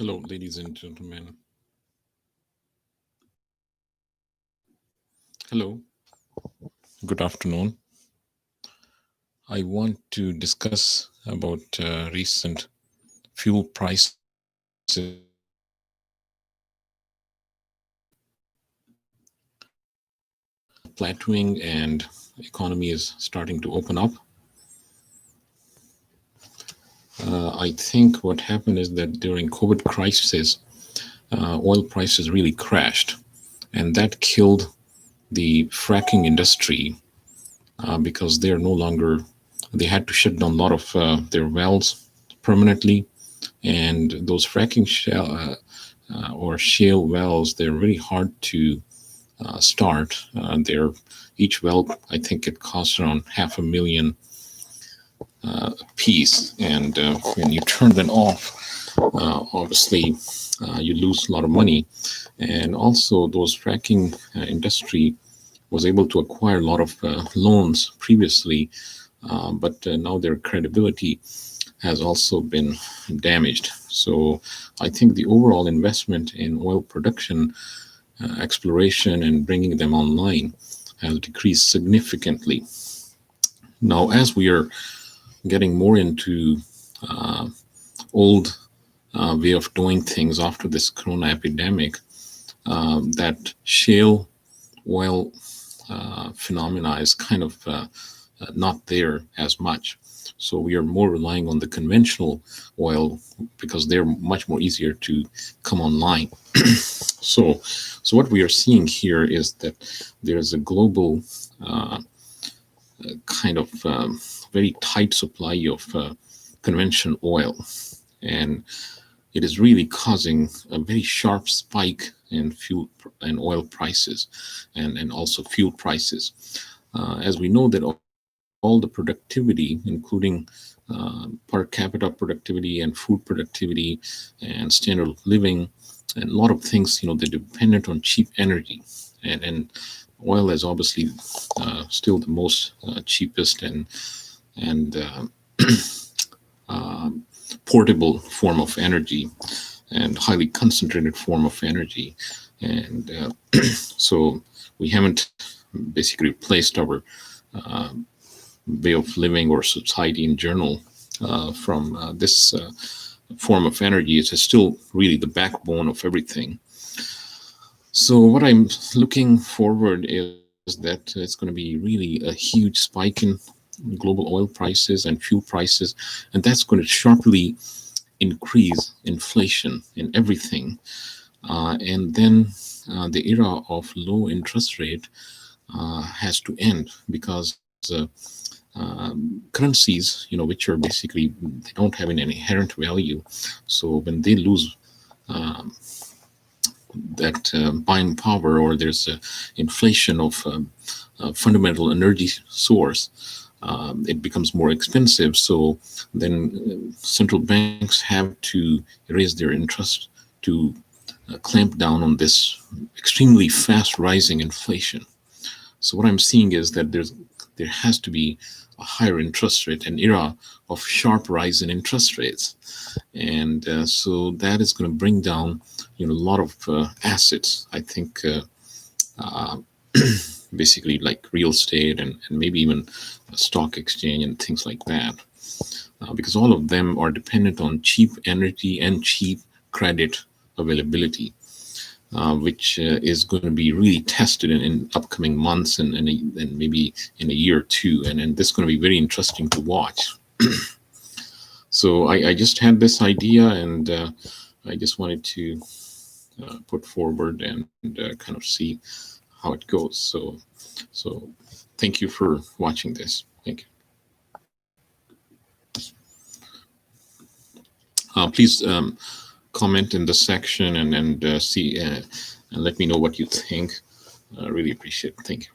Hello, ladies and gentlemen. Hello, good afternoon. I want to discuss about recent fuel prices plateauing and economy is starting to open up. I think what happened is that during COVID crisis, oil prices really crashed, and that killed the fracking industry because they are no longer. They had to shut down a lot of their wells permanently, and those fracking or shale wells, they're really hard to start. Each well, I think it costs around $500,000 piece, and when you turn them off, obviously you lose a lot of money. And also, those fracking industry was able to acquire a lot of loans previously, but now their credibility has also been damaged. So I think the overall investment in oil production, exploration, and bringing them online has decreased significantly. Now, as we are getting more into old way of doing things after this corona epidemic, that shale oil phenomena is kind of not there as much. So we are more relying on the conventional oil because they're much more easier to come online. So what we are seeing here is that there is a global kind of very tight supply of conventional oil, and it is really causing a very sharp spike in fuel and oil prices, and also fuel prices. As we know that all the productivity, including per capita productivity and food productivity and standard of living, and a lot of things, they're dependent on cheap energy, and oil is obviously still the most cheapest and portable form of energy and highly concentrated form of energy. And so we haven't basically replaced our way of living or society in general from this form of energy. It is still really the backbone of everything. So what I'm looking forward is that it's going to be really a huge spike in global oil prices and fuel prices, and that's going to sharply increase inflation in everything. And then the era of low interest rate has to end, because currencies, which are basically, they don't have an inherent value. So when they lose that buying power, or there's inflation of fundamental energy source, it becomes more expensive. So then central banks have to raise their interest to clamp down on this extremely fast rising inflation. So what I'm seeing is that there has to be a higher interest rate, an era of sharp rise in interest rates, and so that is going to bring down a lot of assets. I think basically like real estate and maybe even a stock exchange and things like that, because all of them are dependent on cheap energy and cheap credit availability, which is going to be really tested in upcoming months and maybe in a year or two, and this is going to be very interesting to watch. So I just had this idea, and I just wanted to put forward and kind of see how it goes. So thank you for watching this. Thank you. Please comment in the section and see and let me know what you think. I really appreciate it. Thank you.